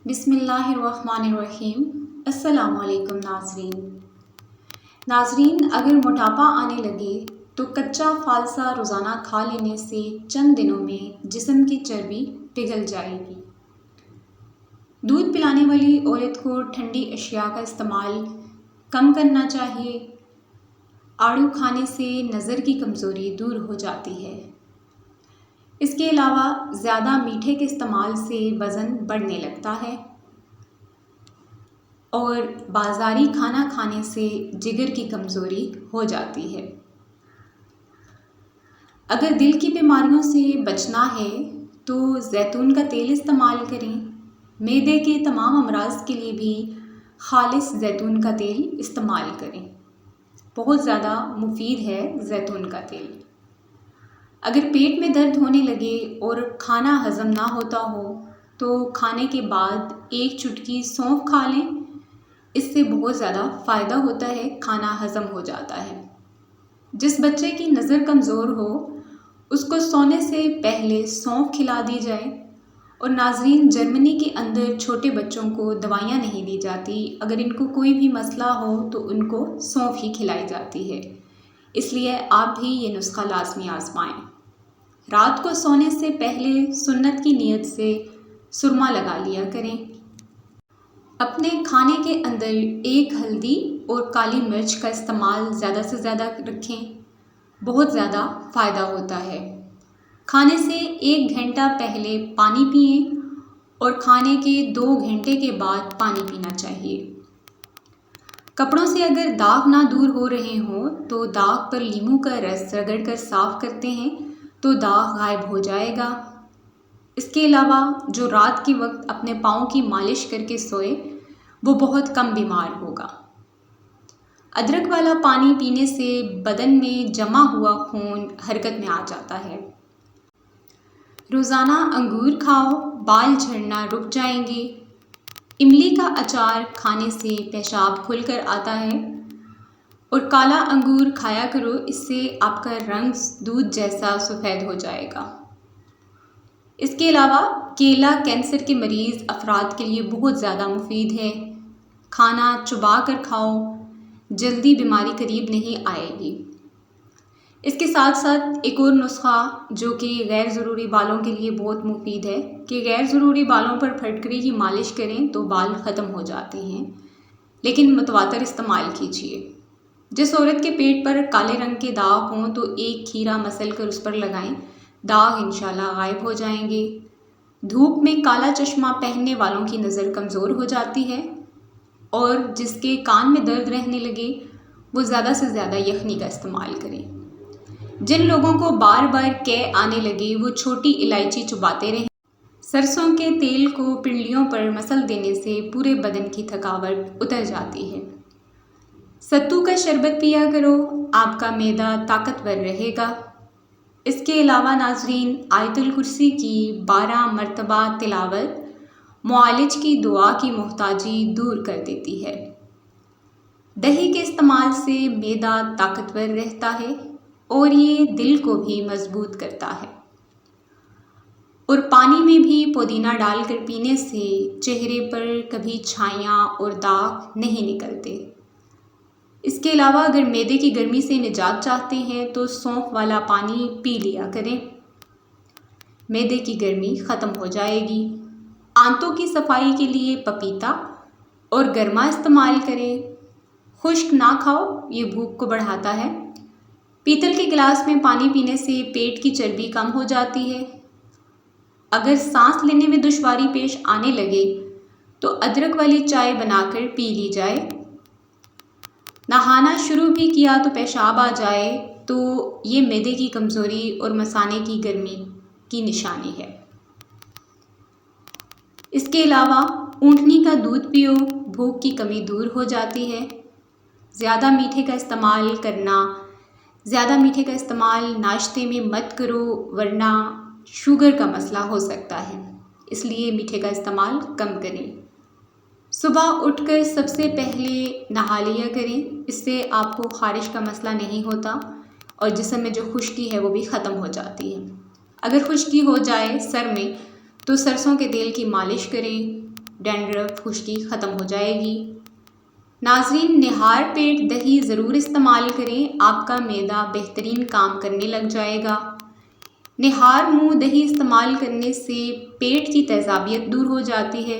बिस्मिल्लाहिर्रहमानिर्रहीम। अस्सलामुअलैकुम नाज़रीन, अगर मोटापा आने लगे तो कच्चा फालसा रोज़ाना खा लेने से चंद दिनों में जिस्म की चर्बी पिघल जाएगी। दूध पिलाने वाली औरत को ठंडी अशिया का इस्तेमाल कम करना चाहिए। आड़ू खाने से नज़र की कमज़ोरी दूर हो जाती है। इसके अलावा ज़्यादा मीठे के इस्तेमाल से वज़न बढ़ने लगता है और बाज़ारी खाना खाने से जिगर की कमज़ोरी हो जाती है। अगर दिल की बीमारियों से बचना है तो जैतून का तेल इस्तेमाल करें। मैदे के तमाम अमराज के लिए भी खालिस जैतून का तेल इस्तेमाल करें। बहुत ज़्यादा मुफीद है जैतून का तेल। अगर पेट में दर्द होने लगे और खाना हज़म ना होता हो तो खाने के बाद एक चुटकी सौंफ खा लें। इससे बहुत ज़्यादा फ़ायदा होता है, खाना हज़म हो जाता है। जिस बच्चे की नज़र कमज़ोर हो उसको सोने से पहले सौंफ खिला दी जाए। और नाज़रीन, जर्मनी के अंदर छोटे बच्चों को दवाइयाँ नहीं दी जाती। अगर इनको कोई भी मसला हो तो उनको सौंफ ही खिलाई जाती है। इसलिए आप भी ये नुस्खा लाजमी आजमाएं। रात को सोने से पहले सुन्नत की नीयत से सुरमा लगा लिया करें। अपने खाने के अंदर एक हल्दी और काली मिर्च का इस्तेमाल ज़्यादा से ज़्यादा रखें। बहुत ज़्यादा फ़ायदा होता है। खाने से 1 घंटा पहले पानी पिएं और खाने के 2 घंटे के बाद पानी पीना चाहिए। कपड़ों से अगर दाग ना दूर हो रहे हों तो दाग पर नींबू का रस रगड़कर साफ़ करते हैं तो दाग गायब हो जाएगा। इसके अलावा जो रात के वक्त अपने पाँव की मालिश करके सोए वो बहुत कम बीमार होगा। अदरक वाला पानी पीने से बदन में जमा हुआ खून हरकत में आ जाता है। रोज़ाना अंगूर खाओ, बाल झड़ना रुक जाएंगे। इमली का अचार खाने से पेशाब खुलकर आता है और काला अंगूर खाया करो, इससे आपका रंग दूध जैसा सफ़ेद हो जाएगा। इसके अलावा केला कैंसर के मरीज़ अफराद के लिए बहुत ज़्यादा मुफीद है। खाना चबा कर खाओ, जल्दी बीमारी करीब नहीं आएगी। इसके साथ साथ एक और नुस्खा जो कि गैर ज़रूरी बालों के लिए बहुत मुफीद है कि गैर ज़रूरी बालों पर फटकरी की मालिश करें तो बाल ख़त्म हो जाते हैं, लेकिन मुतवातर इस्तेमाल कीजिए। जिस औरत के पेट पर काले रंग के दाग हों तो एक खीरा मसल कर उस पर लगाएं, दाग इंशाल्लाह गायब हो जाएंगे। धूप में काला चश्मा पहनने वालों की नज़र कमज़ोर हो जाती है और जिसके कान में दर्द रहने लगे वो ज़्यादा से ज़्यादा यखनी का इस्तेमाल करें। जिन लोगों को बार बार कै आने लगे वो छोटी इलायची चबाते रहें। सरसों के तेल को पिंडलियों पर मसल देने से पूरे बदन की थकावट उतर जाती है। सत्तू का शरबत पिया करो, आपका मैदा ताकतवर रहेगा। इसके अलावा नाज़रीन, आयतुल कुर्सी की 12 मरतबा तिलावत मुआलिज की दुआ की मोहताजी दूर कर देती है। दही के इस्तेमाल से मैदा ताकतवर रहता है और ये दिल को भी मजबूत करता है। और पानी में भी पुदीना डालकर पीने से चेहरे पर कभी छाइयाँ और दाग नहीं निकलते। इसके अलावा अगर मैदे की गर्मी से निजात चाहते हैं तो सौंफ वाला पानी पी लिया करें, मैदे की गर्मी ख़त्म हो जाएगी। आंतों की सफाई के लिए पपीता और गरमा इस्तेमाल करें। खुश्क ना खाओ, ये भूख को बढ़ाता है। पीतल के गिलास में पानी पीने से पेट की चर्बी कम हो जाती है। अगर सांस लेने में दुश्वारी पेश आने लगे तो अदरक वाली चाय बनाकर पी ली जाए। नहाना शुरू भी किया तो पेशाब आ जाए तो ये मैदे की कमज़ोरी और मसाने की गर्मी की निशानी है। इसके अलावा ऊँटनी का दूध पियो, भूख की कमी दूर हो जाती है। ज़्यादा मीठे का इस्तेमाल नाश्ते में मत करो वरना शुगर का मसला हो सकता है, इसलिए मीठे का इस्तेमाल कम करें। सुबह उठकर सबसे पहले नहा लिया करें, इससे आपको ख़ारिश का मसला नहीं होता और जिस्म में जो खुश्की है वो भी ख़त्म हो जाती है। अगर खुश्की हो जाए सर में तो सरसों के तेल की मालिश करें, डैंड्रफ, खुश्की ख़त्म हो जाएगी। नाज़रीन, निहार पेट दही ज़रूर इस्तेमाल करें, आपका मैदा बेहतरीन काम करने लग जाएगा। निहार मुँह दही इस्तेमाल करने से पेट की तेज़ाबियत दूर हो जाती है।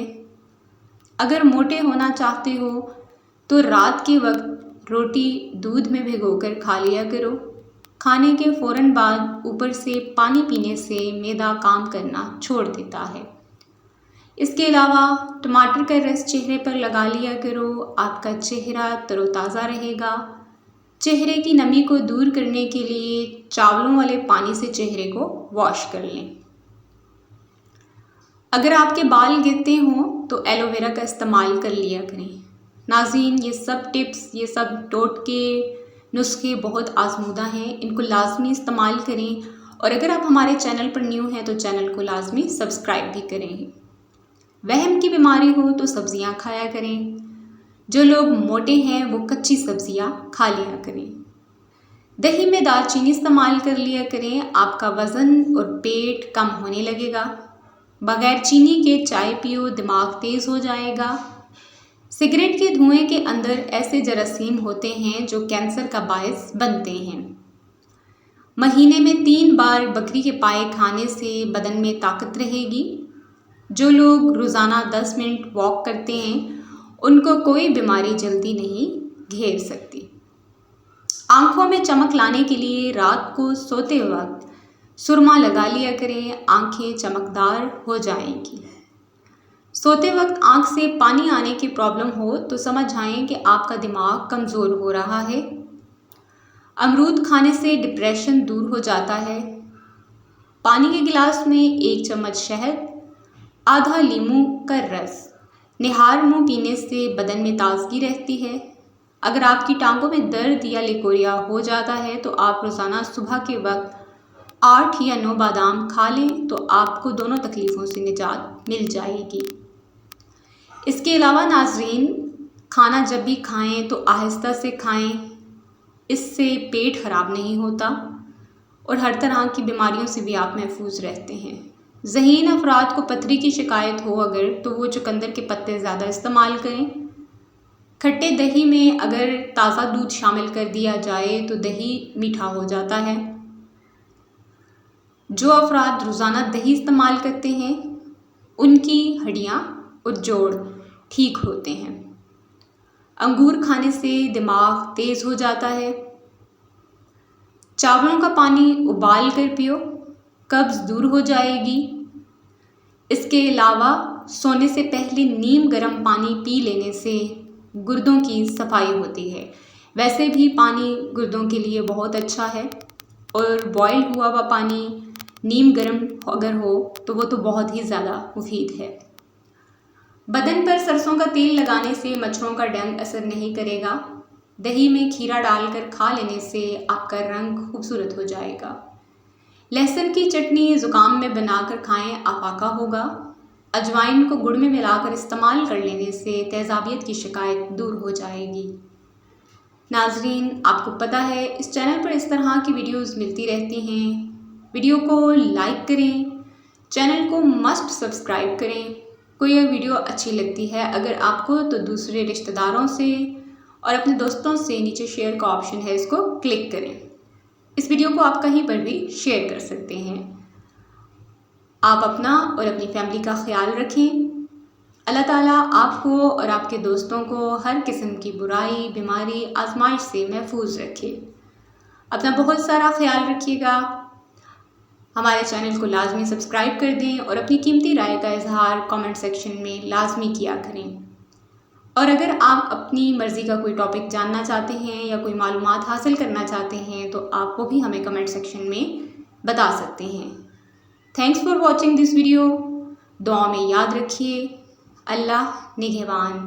अगर मोटे होना चाहते हो तो रात के वक्त रोटी दूध में भिगोकर खा लिया करो। खाने के फ़ौरन बाद ऊपर से पानी पीने से मैदा काम करना छोड़ देता है। इसके अलावा टमाटर का रस चेहरे पर लगा लिया करो, आपका चेहरा तरोताज़ा रहेगा। चेहरे की नमी को दूर करने के लिए चावलों वाले पानी से चेहरे को वॉश कर लें। अगर आपके बाल गिरते हों तो एलोवेरा का इस्तेमाल कर लिया करें। नाज़रीन, ये सब टिप्स, ये सब टोटके नुस्खे बहुत आजमूदा हैं, इनको लाजमी इस्तेमाल करें। और अगर आप हमारे चैनल पर न्यू हैं तो चैनल को लाजमी सब्सक्राइब भी करें। वहम की बीमारी हो तो सब्ज़ियाँ खाया करें। जो लोग मोटे हैं वो कच्ची सब्ज़ियाँ खा लिया करें। दही में दालचीनी इस्तेमाल कर लिया करें, आपका वज़न और पेट कम होने लगेगा। बग़ैर चीनी के चाय पियो, दिमाग तेज़ हो जाएगा। सिगरेट के धुएं के अंदर ऐसे जरासीम होते हैं जो कैंसर का बायस बनते हैं। महीने में 3 बार बकरी के पाए खाने से बदन में ताकत रहेगी। जो लोग रोज़ाना 10 मिनट वॉक करते हैं उनको कोई बीमारी जल्दी नहीं घेर सकती। आँखों में चमक लाने के लिए रात को सोते वक्त सुरमा लगा लिया करें, आँखें चमकदार हो जाएंगी। सोते वक्त आँख से पानी आने की प्रॉब्लम हो तो समझ आएं कि आपका दिमाग कमज़ोर हो रहा है। अमरूद खाने से डिप्रेशन दूर हो जाता है। पानी के गिलास में 1 चम्मच शहद, आधा नींबू का रस, निहार मुँह पीने से बदन में ताजगी रहती है। अगर आपकी टांगों में दर्द या लिकोरिया हो जाता है तो आप रोज़ाना सुबह के वक्त 8 या 9 बादाम खा लें तो आपको दोनों तकलीफ़ों से निजात मिल जाएगी। इसके अलावा नाज़रीन, खाना जब भी खाएं तो आहिस्ता से खाएं, इससे पेट ख़राब नहीं होता और हर तरह की बीमारियों से भी आप महफूज रहते हैं। ज़हीन अफराद को पथरी की शिकायत हो अगर तो वो चुकंदर के पत्ते ज़्यादा इस्तेमाल करें। खट्टे दही में अगर ताज़ा दूध शामिल कर दिया जाए तो दही मीठा हो जाता है। जो अफराद रोज़ाना दही इस्तेमाल करते हैं उनकी हड्डियाँ और जोड़ ठीक होते हैं। अंगूर खाने से दिमाग तेज़ हो जाता है। चावलों का पानी उबाल कर पियो, कब्ज़ दूर हो जाएगी। इसके अलावा सोने से पहले नीम गर्म पानी पी लेने से गुर्दों की सफाई होती है। वैसे भी पानी गुर्दों के लिए बहुत अच्छा है और बॉयल हुआ हुआ पानी नीम गर्म अगर हो तो वो तो बहुत ही ज़्यादा मुफीद है। बदन पर सरसों का तेल लगाने से मच्छरों का डंक असर नहीं करेगा। दही में खीरा डालकर खा लेने से आपका रंग खूबसूरत हो जाएगा। लहसुन की चटनी ज़ुकाम में बनाकर खाएं, आफाका होगा। अजवाइन को गुड़ में मिलाकर इस्तेमाल कर लेने से तेज़ाबियत की शिकायत दूर हो जाएगी। नाज़रीन, आपको पता है इस चैनल पर इस तरह की वीडियोस मिलती रहती हैं। वीडियो को लाइक करें, चैनल को मस्ट सब्सक्राइब करें। कोई वीडियो अच्छी लगती है अगर आपको तो दूसरे रिश्तेदारों से और अपने दोस्तों से नीचे शेयर का ऑप्शन है, इसको क्लिक करें। इस वीडियो को आप कहीं पर भी शेयर कर सकते हैं। आप अपना और अपनी फैमिली का ख्याल रखें। अल्लाह ताला आपको और आपके दोस्तों को हर किस्म की बुराई, बीमारी, आजमाइश से महफूज रखे। अपना बहुत सारा ख्याल रखिएगा। हमारे चैनल को लाजमी सब्सक्राइब कर दें और अपनी कीमती राय का इजहार कमेंट सेक्शन में लाजमी किया करें। और अगर आप अपनी मर्ज़ी का कोई टॉपिक जानना चाहते हैं या कोई मालूमात हासिल करना चाहते हैं तो आप वो भी हमें कमेंट सेक्शन में बता सकते हैं। Thanks for watching this video. दुआ में याद रखिए। अल्लाह निगहबान।